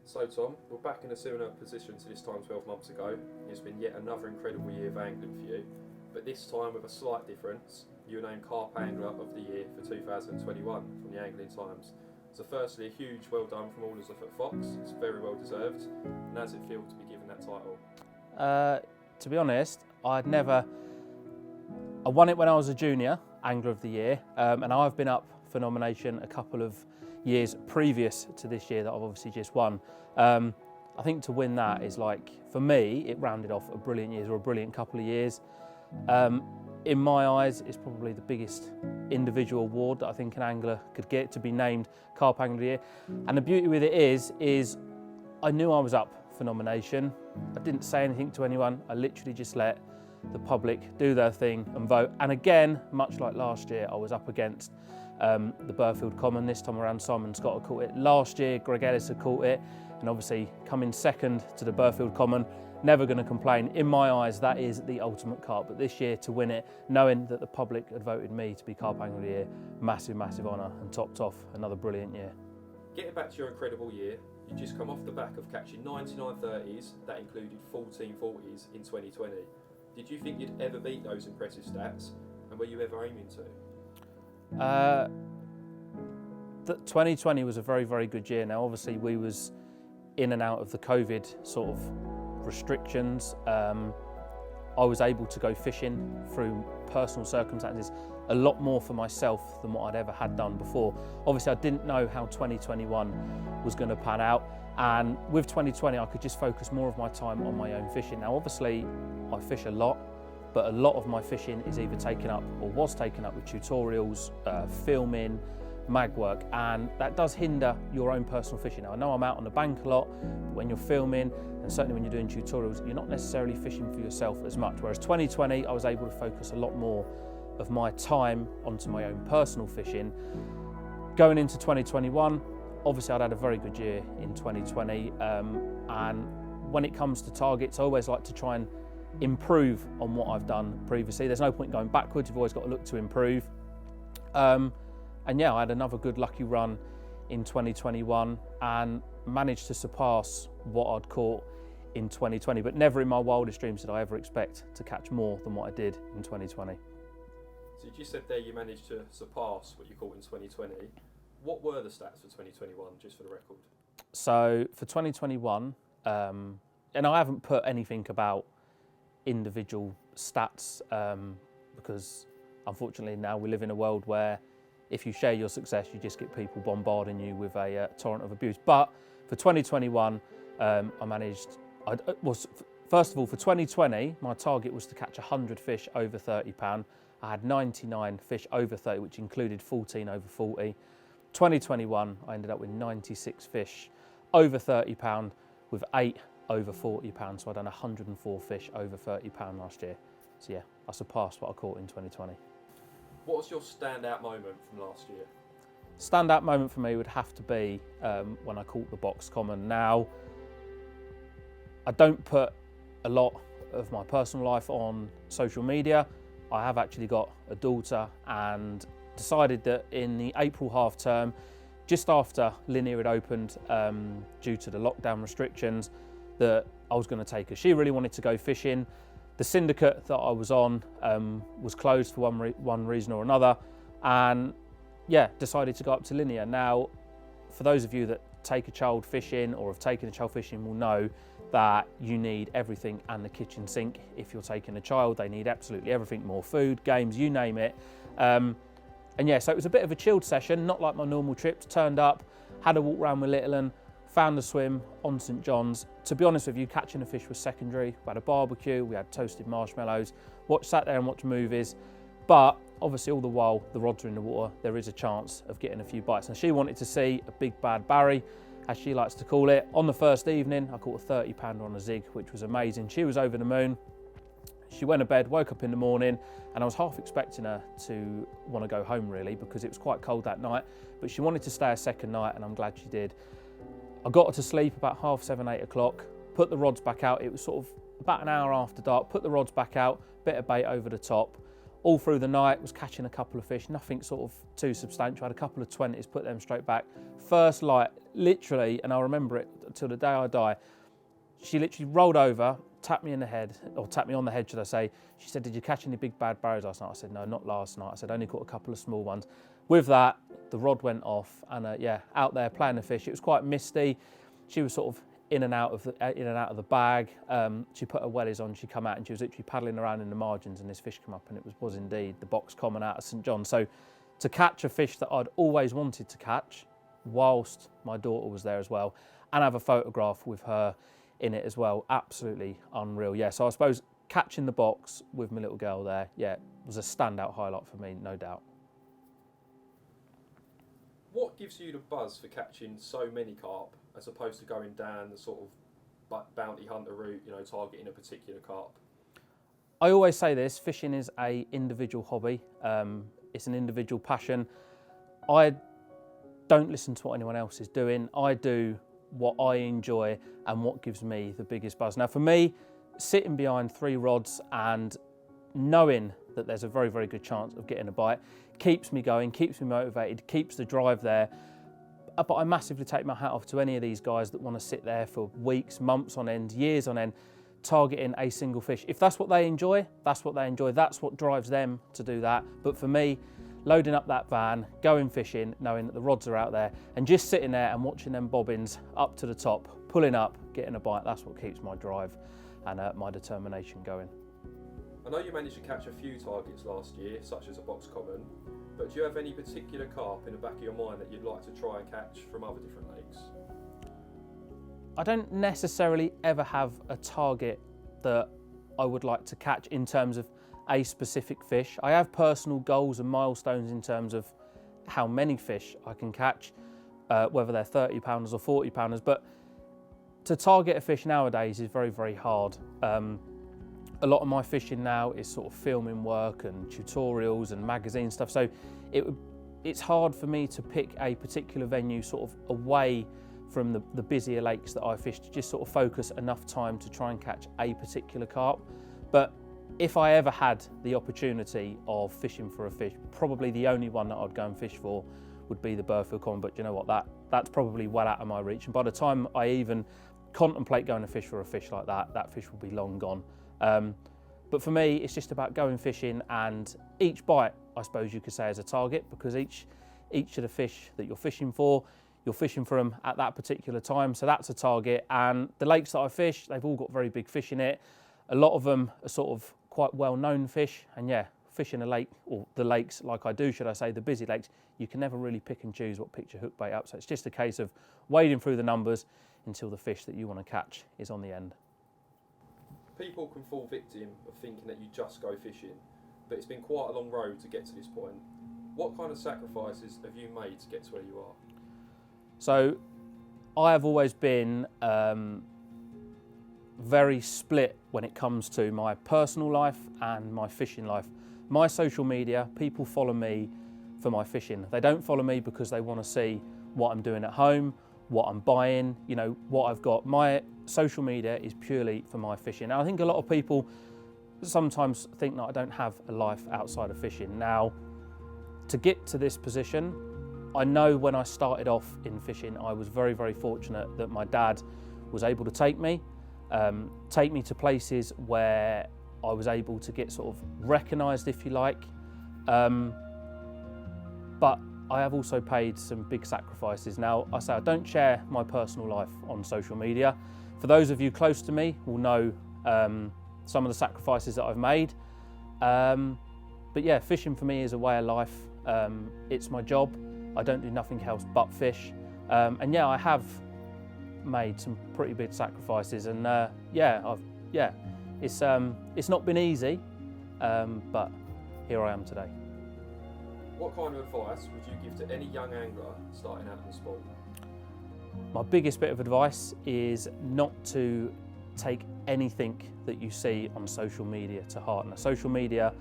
So Tom, we're back in a similar position to this time 12 months ago. It's been yet another incredible year of angling for you, but this time with a slight difference. You were named Carp Angler of the Year for 2021 from the Angling Times. So firstly, a huge well done from all of us at Fox. It's very well deserved. And how does it feel to be given that title? To be honest, I won it when I was a junior Angler of the Year, and I've been up for nomination a couple of years previous to this year that I've obviously just won. I think to win that is, like, for me, it rounded off a brilliant year or a brilliant couple of years. In my eyes, it's probably the biggest individual award that I think an angler could get, to be named Carp Angler of the Year. And the beauty with it is I knew I was up for nomination. I didn't say anything to anyone. I literally just let the public do their thing and vote. And again, much like last year, I was up against the Burfield Common. This time around, Simon Scott had caught it. Last year, Greg Ellis had caught it. And obviously, coming second to the Burfield Common, never going to complain. In my eyes, that is the ultimate carp. But this year, to win it, knowing that the public had voted me to be Carp Angler of the Year, massive, massive honour, and topped off another brilliant year. Getting back to your incredible year, you just come off the back of catching 99 30s, that included 14 40s in 2020. Did you think you'd ever beat those impressive stats, and were you ever aiming to? 2020 was a very, very good year. Now, obviously, we was in and out of the COVID sort of restrictions. I was able to go fishing through personal circumstances a lot more for myself than what I'd ever had done before. Obviously, I didn't know how 2021 was going to pan out, and with 2020 I could just focus more of my time on my own fishing. Now, obviously, I fish a lot, but a lot of my fishing is either taken up or was taken up with tutorials, filming, mag work, and that does hinder your own personal fishing. Now, I know I'm out on the bank a lot, but when you're filming, and certainly when you're doing tutorials, you're not necessarily fishing for yourself as much. Whereas 2020, I was able to focus a lot more of my time onto my own personal fishing. Going into 2021, obviously I'd had a very good year in 2020, and when it comes to targets, I always like to try and improve on what I've done previously. There's no point going backwards, you've always got to look to improve. And yeah, I had another good lucky run in 2021 and managed to surpass what I'd caught in 2020, but never in my wildest dreams did I ever expect to catch more than what I did in 2020. So you just said there you managed to surpass what you caught in 2020. What were the stats for 2021, just for the record? So for 2021, and I haven't put anything about individual stats because unfortunately now we live in a world where if you share your success, you just get people bombarding you with a torrent of abuse. But for 2021, first of all, for 2020, my target was to catch 100 fish over £30. I had 99 fish over 30, which included 14 over 40. 2021, I ended up with 96 fish over £30 with 8 over £40. So I'd done 104 fish over £30 last year. So yeah, I surpassed what I caught in 2020. What was your standout moment from last year? Standout moment for me would have to be when I caught the box common. Now, I don't put a lot of my personal life on social media. I have actually got a daughter and decided that in the April half term, just after Linear had opened due to the lockdown restrictions, that I was going to take her. She really wanted to go fishing. The syndicate that I was on was closed for one reason or another, and yeah, decided to go up to Linear. Now, for those of you that take a child fishing or have taken a child fishing will know that you need everything and the kitchen sink. If you're taking a child, they need absolutely everything, more food, games, you name it. And yeah, so it was a bit of a chilled session, not like my normal trips. Turned up, had a walk around with little 'un, found a swim on St John's. To be honest with you, catching a fish was secondary. We had a barbecue, we had toasted marshmallows, sat there and watched movies. But obviously all the while the rods are in the water, there is a chance of getting a few bites. And she wanted to see a big bad Barry, as she likes to call it. On the first evening, I caught a 30-pounder on a zig, which was amazing. She was over the moon. She went to bed, woke up in the morning, and I was half expecting her to want to go home really, because it was quite cold that night, but she wanted to stay a second night, and I'm glad she did. I got her to sleep about 7:30, 8 o'clock, put the rods back out. It was sort of about an hour after dark, put the rods back out, bit of bait over the top. all through the night, was catching a couple of fish, nothing sort of too substantial. I had a couple of 20s, put them straight back. First light, literally, and I'll remember it till the day I die, she literally rolled over, tapped me in the head, or tapped me on the head, should I say. She said, "Did you catch any big bad barrows last night?" I said, "No, not last night." I said, "I only caught a couple of small ones." With that, the rod went off, and yeah, out there playing the fish. It was quite misty. She was sort of in and out of the bag. She put her wellies on, she come out, and she was literally paddling around in the margins, and this fish came up, and it was indeed the box common out of St John. So to catch a fish that I'd always wanted to catch, whilst my daughter was there as well, and have a photograph with her in it as well, absolutely unreal. Yeah, so I suppose catching the box with my little girl there, yeah, was a standout highlight for me, no doubt. What gives you the buzz for catching so many carp as opposed to going down the sort of bounty hunter route, you know, targeting a particular carp? I always say this, fishing is an individual hobby. It's an individual passion. I don't listen to what anyone else is doing. I do what I enjoy and what gives me the biggest buzz. Now for me, sitting behind 3 rods and knowing that there's a very, very good chance of getting a bite keeps me going, keeps me motivated, keeps the drive there. But I massively take my hat off to any of these guys that want to sit there for weeks, months on end, years on end, targeting a single fish. If that's what they enjoy, that's what they enjoy. That's what drives them to do that. But for me, loading up that van, going fishing, knowing that the rods are out there, and just sitting there and watching them bobbins up to the top, pulling up, getting a bite, that's what keeps my drive and my determination going. I know you managed to catch a few targets last year, such as a box common, but do you have any particular carp in the back of your mind that you'd like to try and catch from other different lakes? I don't necessarily ever have a target that I would like to catch in terms of a specific fish. I have personal goals and milestones in terms of how many fish I can catch, whether they're 30 pounders or 40 pounders, but to target a fish nowadays is very, very hard. A lot of my fishing now is sort of filming work and tutorials and magazine stuff, so it's hard for me to pick a particular venue sort of away from the busier lakes that I fish to just sort of focus enough time to try and catch a particular carp. But if I ever had the opportunity of fishing for a fish, probably the only one that I'd go and fish for would be the Burfield Common, but you know what, that's probably well out of my reach, and by the time I even contemplate going to fish for a fish like that, that fish will be long gone. But for me, it's just about going fishing, and each bite, I suppose you could say, is a target, because each of the fish that you're fishing for them at that particular time, so that's a target. And the lakes that I fish, they've all got very big fish in it. A lot of them are sort of quite well-known fish, and yeah, fishing a lake, or the lakes like I do, should I say, the busy lakes, you can never really pick and choose what picks your hook bait up, so it's just a case of wading through the numbers until the fish that you want to catch is on the end. People can fall victim of thinking that you just go fishing, but it's been quite a long road to get to this point. What kind of sacrifices have you made to get to where you are? So I have always been very split when it comes to my personal life and my fishing life. My social media, people follow me for my fishing. They don't follow me because they want to see what I'm doing at home, what I'm buying, you know, what I've got. My social media is purely for my fishing. Now, I think a lot of people sometimes think that I don't have a life outside of fishing. Now, to get to this position, I know when I started off in fishing, I was very, very fortunate that my dad was able to take me to places where I was able to get sort of recognised, if you like. But I have also paid some big sacrifices. Now, I say I don't share my personal life on social media. For those of you close to me will know some of the sacrifices that I've made. But yeah, fishing for me is a way of life. It's my job. I don't do nothing else but fish. And yeah, I have made some pretty big sacrifices, and it's not been easy, but here I am today. What kind of advice would you give to any young angler starting out in the sport? My biggest bit of advice is not to take anything that you see on social media to heart. Now, social media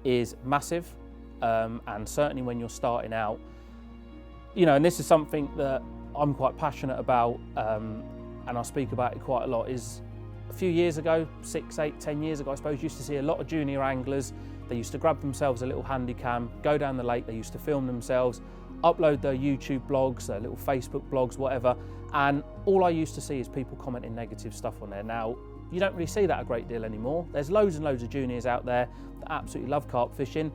is massive, and certainly when you're starting out, you know, and this is something that I'm quite passionate about, and I speak about it quite a lot, is a few years ago, 6, 8, 10 years ago, I suppose, used to see a lot of junior anglers. They used to grab themselves a little handy cam, go down the lake, they used to film themselves, upload their YouTube blogs, their little Facebook blogs, whatever, and all I used to see is people commenting negative stuff on there. Now, you don't really see that a great deal anymore. There's loads and loads of juniors out there that absolutely love carp fishing.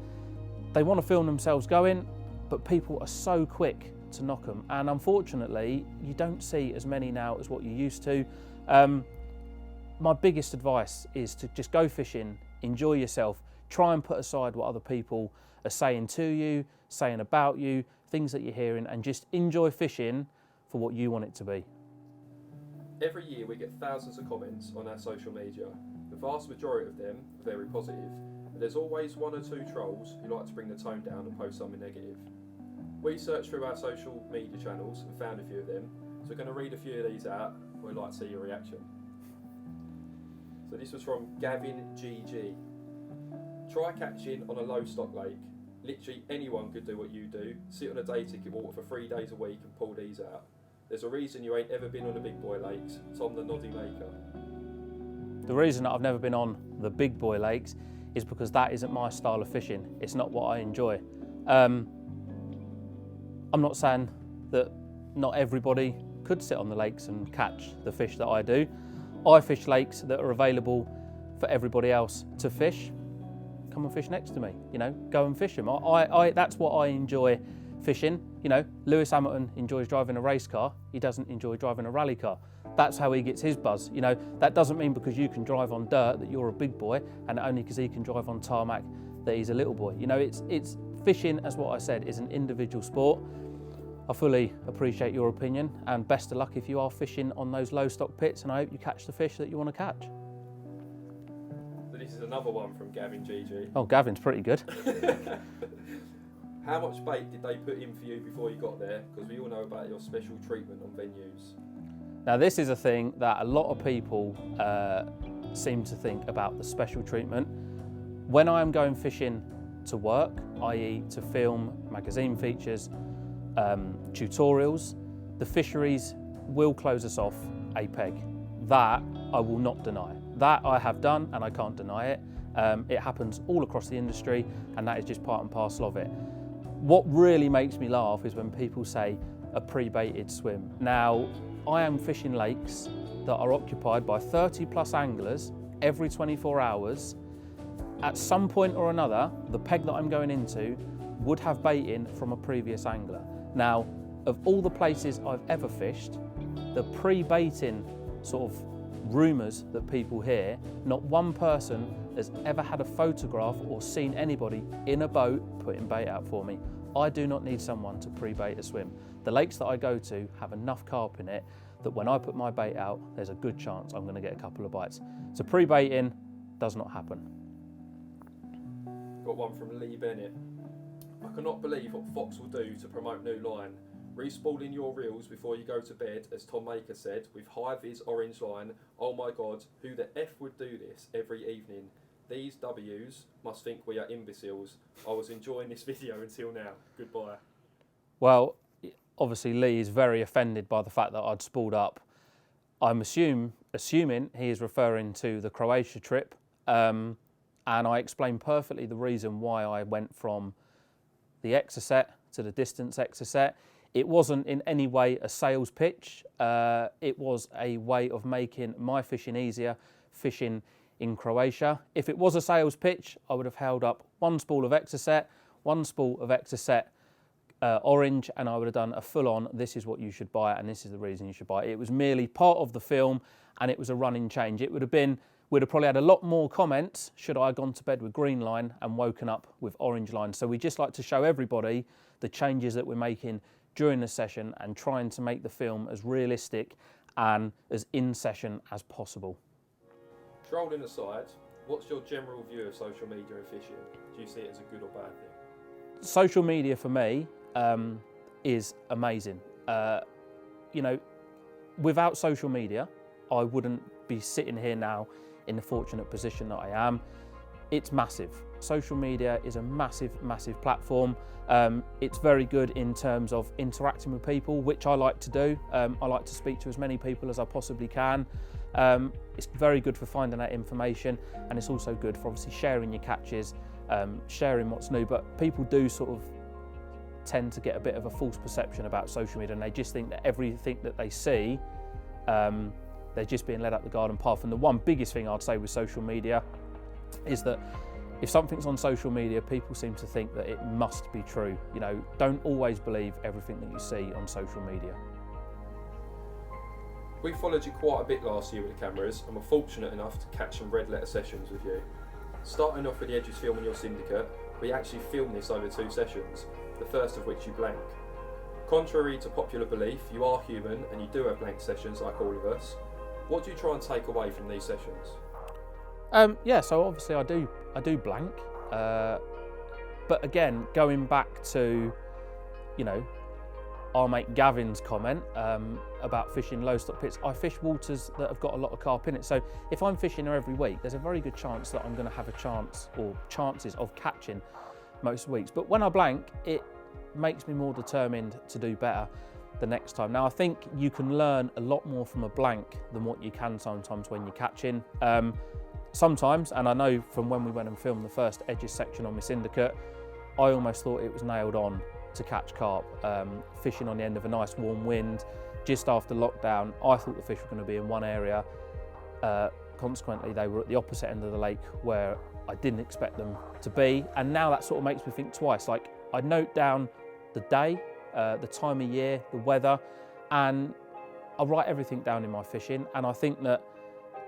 They want to film themselves going, but people are so quick to knock them, and unfortunately, you don't see as many now as what you used to. My biggest advice is to just go fishing, enjoy yourself, try and put aside what other people are saying to you, saying about you, things that you're hearing, and just enjoy fishing for what you want it to be. Every year we get thousands of comments on our social media. The vast majority of them are very positive, but there's always one or two trolls who like to bring the tone down and post something negative. We searched through our social media channels and found a few of them, so we're going to read a few of these out. We'd like to see your reaction. So this was from Gavin GG. Try catching on a low stock lake. Literally anyone could do what you do. Sit on a day ticket water for 3 days a week and pull these out. There's a reason you ain't ever been on the big boy lakes. Tom the Noddy Maker. The reason that I've never been on the big boy lakes is because that isn't my style of fishing. It's not what I enjoy. I'm not saying that not everybody could sit on the lakes and catch the fish that I do. I fish lakes that are available for everybody else to fish. Come and fish next to me, you know, go and fish them. That's what I enjoy fishing. You know, Lewis Hamilton enjoys driving a race car. He doesn't enjoy driving a rally car. That's how he gets his buzz. You know, that doesn't mean because you can drive on dirt that you're a big boy, and only because he can drive on tarmac that he's a little boy. You know, it's fishing, as what I said, is an individual sport. I fully appreciate your opinion, and best of luck if you are fishing on those low stock pits, and I hope you catch the fish that you want to catch. So this is another one from Gavin GG. Oh, Gavin's pretty good. How much bait did they put in for you before you got there? Because we all know about your special treatment on venues. Now this is a thing that a lot of people seem to think about, the special treatment. When I am going fishing to work, i.e. to film magazine features, tutorials, the fisheries will close us off a peg. That I will not deny. That I have done and I can't deny it. It happens all across the industry, and that is just part and parcel of it. What really makes me laugh is when people say a pre-baited swim. Now, I am fishing lakes that are occupied by 30 plus anglers every 24 hours. At some point or another, the peg that I'm going into would have bait in from a previous angler. Now, of all the places I've ever fished, the pre-baiting sort of rumours that people hear, not one person has ever had a photograph or seen anybody in a boat putting bait out for me. I do not need someone to pre-bait a swim. The lakes that I go to have enough carp in it that when I put my bait out, there's a good chance I'm going to get a couple of bites. So pre-baiting does not happen. Got one from Lee Bennett. I cannot believe what Fox will do to promote new line. Respooling your reels before you go to bed, as Tom Maker said, with high-vis orange line. Oh my God, who the F would do this every evening? These W's must think we are imbeciles. I was enjoying this video until now. Goodbye. Well, obviously Lee is very offended by the fact that I'd spooled up. I'm assuming he is referring to the Croatia trip, and I explained perfectly the reason why I went from the Exocet to the distance Exocet. It wasn't in any way a sales pitch. It was a way of making my fishing easier, fishing in Croatia. If it was a sales pitch, I would have held up one spool of Exocet, one spool of Exocet orange, and I would have done a full-on, this is what you should buy and this is the reason you should buy it. It was merely part of the film, and it was a running change. It would have been, we'd have probably had a lot more comments should I have gone to bed with green line and woken up with orange line. So we just like to show everybody the changes that we're making during the session and trying to make the film as realistic and as in session as possible. Trolling aside, what's your general view of social media and fishing? Do you see it as a good or bad thing? Social media for me is amazing. You know, without social media, I wouldn't be sitting here now in the fortunate position that I am. It's massive. Social media is a massive, massive platform. It's very good in terms of interacting with people, which I like to do. I like to speak to as many people as I possibly can. It's very good for finding that information, and it's also good for obviously sharing your catches, sharing what's new. But people do sort of tend to get a bit of a false perception about social media, and they just think that everything that they see, they're just being led up the garden path. And the one biggest thing I'd say with social media is that if something's on social media, people seem to think that it must be true. You know, don't always believe everything that you see on social media. We followed you quite a bit last year with the cameras, and were fortunate enough to catch some red letter sessions with you. Starting off with the Edges film on your syndicate, we actually filmed this over 2 sessions, the first of which you blank. Contrary to popular belief, you are human and you do have blank sessions like all of us. What do you try and take away from these sessions? Yeah, so obviously I do blank, but again, going back to, you know, our mate Gavin's comment about fishing low stock pits, I fish waters that have got a lot of carp in it. So if I'm fishing there every week, there's a very good chance that I'm going to have a chance or chances of catching most weeks. But when I blank, it makes me more determined to do better the next time. Now, I think you can learn a lot more from a blank than what you can sometimes when you're catching. Sometimes, and I know from when we went and filmed the first Edges section on my syndicate, I almost thought it was nailed on to catch carp. Fishing on the end of a nice warm wind, just after lockdown, I thought the fish were going to be in one area. Consequently, they were at the opposite end of the lake where I didn't expect them to be. And now that sort of makes me think twice. Like, I note down the day, the time of year, the weather, and I write everything down in my fishing. And I think that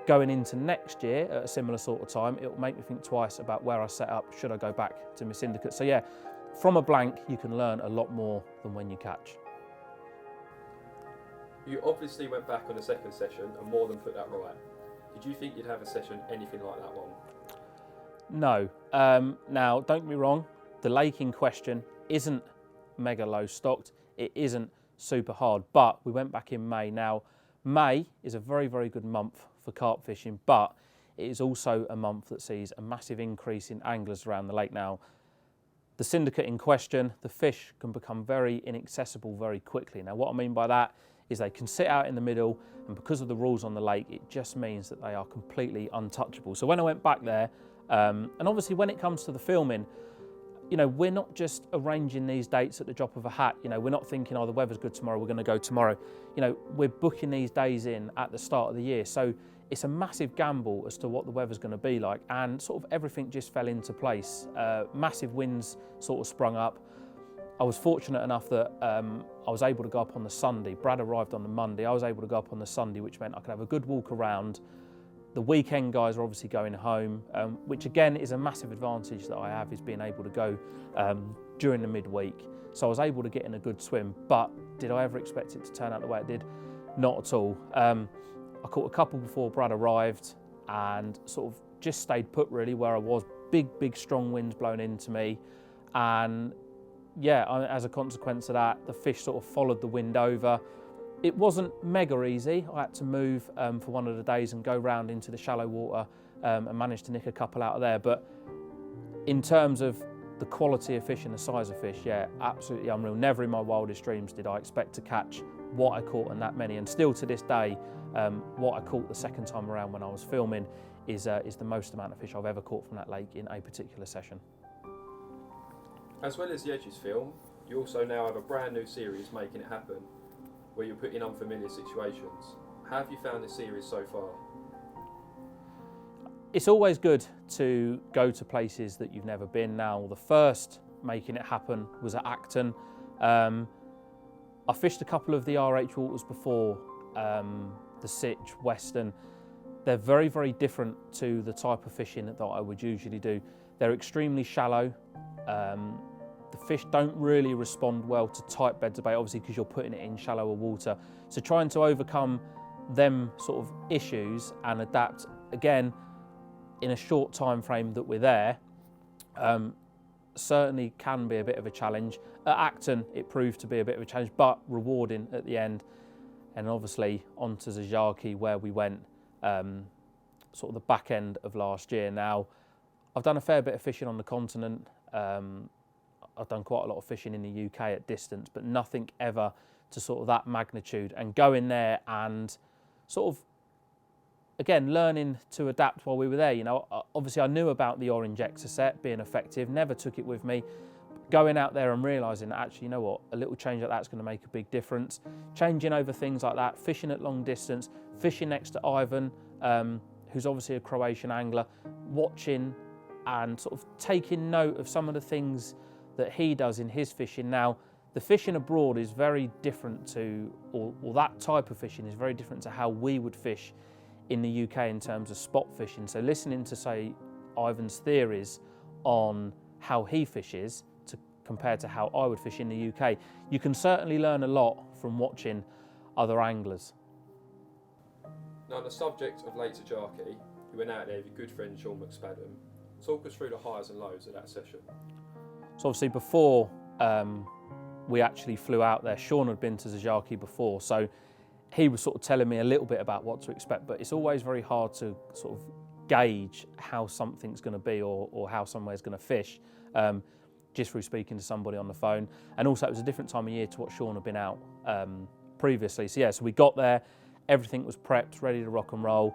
going into next year at a similar sort of time, it will make me think twice about where I set up, should I go back to my syndicate. So yeah, from a blank, you can learn a lot more than when you catch. You obviously went back on a second session and more than put that right. Did you think you'd have a session anything like that one? No. Now, don't get me wrong, the lake in question isn't mega low stocked. It isn't super hard, but we went back in May. Now, May is a very, very good month for carp fishing, but it is also a month that sees a massive increase in anglers around the lake. Now, the syndicate in question, the fish can become very inaccessible very quickly. Now, what I mean by that is they can sit out in the middle, and because of the rules on the lake, it just means that they are completely untouchable. So when I went back there, and obviously when it comes to the filming, you know, we're not just arranging these dates at the drop of a hat. You know, we're not thinking, oh, the weather's good tomorrow, we're going to go tomorrow. You know, we're booking these days in at the start of the year. So it's a massive gamble as to what the weather's going to be like, and sort of everything just fell into place. Massive winds sort of sprung up. I was fortunate enough that I was able to go up on the Sunday. Brad arrived on the Monday. I was able to go up on the Sunday, which meant I could have a good walk around. The weekend guys are obviously going home, which again is a massive advantage that I have, is being able to go during the midweek. So I was able to get in a good swim, but did I ever expect it to turn out the way it did? Not at all. I caught a couple before Brad arrived and sort of just stayed put really where I was. Big strong winds blowing into me, and yeah, as a consequence of that, the fish sort of followed the wind over. It wasn't mega easy. I had to move for one of the days and go round into the shallow water and managed to nick a couple out of there. But in terms of the quality of fish and the size of fish, yeah, absolutely unreal. Never in my wildest dreams did I expect to catch what I caught and that many. And still to this day, what I caught the second time around when I was filming is the most amount of fish I've ever caught from that lake in a particular session. As well as the Edges film, you also now have a brand new series, Making It Happen, where you're put in unfamiliar situations. How have you found this series so far? It's always good to go to places that you've never been. Now, the first Making It Happen was at Acton. I fished a couple of the RH waters before, the Sitch, Western. They're very, very different to the type of fishing that I would usually do. They're extremely shallow. The fish don't really respond well to tight beds of bait, obviously because you're putting it in shallower water. So trying to overcome them sort of issues and adapt, again, in a short time frame that we're there, certainly can be a bit of a challenge. At Acton, it proved to be a bit of a challenge, but rewarding at the end. And obviously onto Zajaki, where we went sort of the back end of last year. Now, I've done a fair bit of fishing on the continent. I've done quite a lot of fishing in the UK at distance, but nothing ever to sort of that magnitude. And going there and sort of again, learning to adapt while we were there. You know, obviously I knew about the orange Exocet being effective, never took it with me. Going out there and realising that actually, you know what, a little change like that's going to make a big difference. Changing over things like that, fishing at long distance, fishing next to Ivan, who's obviously a Croatian angler, watching and sort of taking note of some of the things that he does in his fishing. Now, the fishing abroad is very different to, or that type of fishing is very different to how we would fish in the UK in terms of spot fishing. So listening to, say, Ivan's theories on how he fishes compared to how I would fish in the UK, you can certainly learn a lot from watching other anglers. Now, on the subject of Lake Tajarki, you went out there with your good friend Sean McSpadden. Talk us through the highs and lows of that session. So obviously before we actually flew out there, Sean had been to Tajarki before, so he was sort of telling me a little bit about what to expect, but it's always very hard to sort of gauge how something's going to be or how somewhere's going to fish, just through speaking to somebody on the phone. And also it was a different time of year to what Sean had been out previously. So yeah, so we got there, everything was prepped, ready to rock and roll.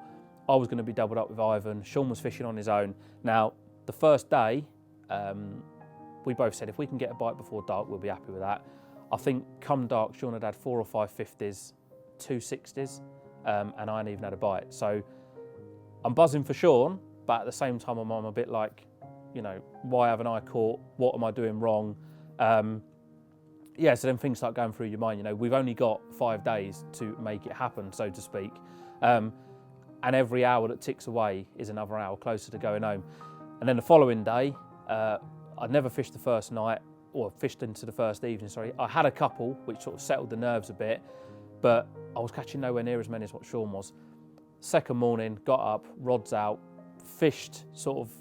I was going to be doubled up with Ivan. Sean was fishing on his own. Now, the first day, we both said if we can get a bite before dark, we'll be happy with that. I think come dark, Sean had 4 or 5 50s, 2 60s, and I hadn't even had a bite. So I'm buzzing for Sean, but at the same time, I'm a bit like, you know, why haven't I caught? What am I doing wrong? Yeah, so then things start going through your mind. You know, we've only got 5 days to make it happen, so to speak. And every hour that ticks away is another hour closer to going home. And then the following day, I'd never fished the first night, or fished into the first evening, sorry. I had a couple, which sort of settled the nerves a bit, but I was catching nowhere near as many as what Sean was. Second morning, got up, rods out, fished sort of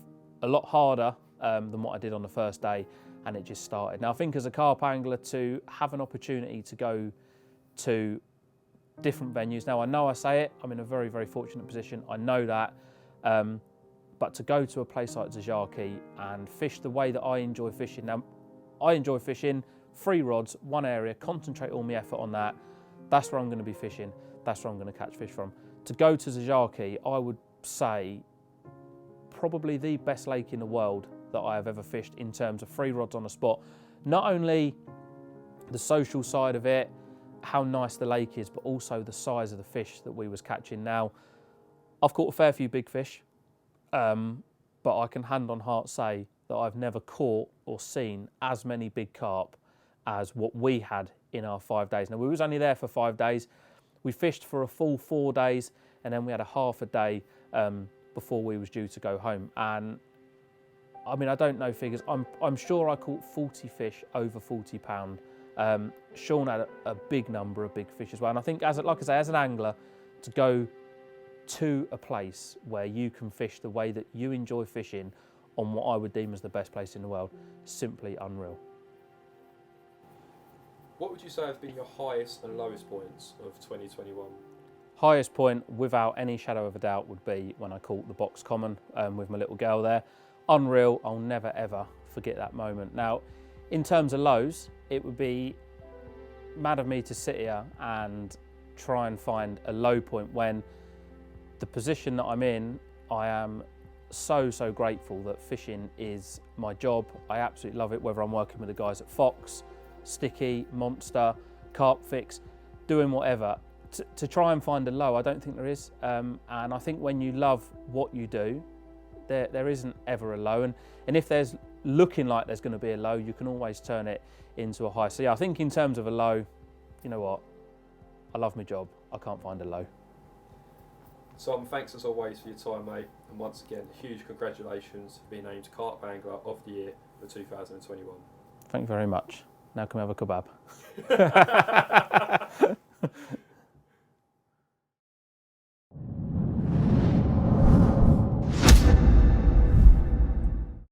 a lot harder than what I did on the first day, and it just started. Now, I think as a carp angler, to have an opportunity to go to different venues, now I know I say it, I'm in a very, very fortunate position, I know that, but to go to a place like Tajarki and fish the way that I enjoy fishing. Now, I enjoy fishing 3 rods, 1 area, concentrate all my effort on that. That's where I'm going to be fishing. That's where I'm going to catch fish from. To go to Tajarki, I would say probably the best lake in the world that I have ever fished in terms of 3 rods on a spot. Not only the social side of it, how nice the lake is, but also the size of the fish that we was catching. Now, I've caught a fair few big fish, but I can hand on heart say that I've never caught or seen as many big carp as what we had in our 5 days. Now, we was only there for 5 days. We fished for a full 4 days, and then we had a half a day before we was due to go home. And I mean, I don't know figures. I'm sure I caught 40 fish over 40 pound. Sean had a big number of big fish as well. And I think, like I say, as an angler, to go to a place where you can fish the way that you enjoy fishing on what I would deem as the best place in the world, simply unreal. What would you say have been your highest and lowest points of 2021? Highest point, without any shadow of a doubt, would be when I caught the box common with my little girl there. Unreal, I'll never ever forget that moment. Now, in terms of lows, it would be mad of me to sit here and try and find a low point when the position that I'm in, I am so grateful that fishing is my job. I absolutely love it, whether I'm working with the guys at Fox, Sticky, Monster, Carp Fix, doing whatever. To try and find a low, I don't think there is. And I think when you love what you do, there isn't ever a low. And if there's looking like there's going to be a low, you can always turn it into a high. So yeah, I think in terms of a low, you know what? I love my job. I can't find a low. Simon, thanks as always for your time, mate. And once again, huge congratulations for being named Carp Angler of the Year for 2021. Thank you very much. Now can we have a kebab?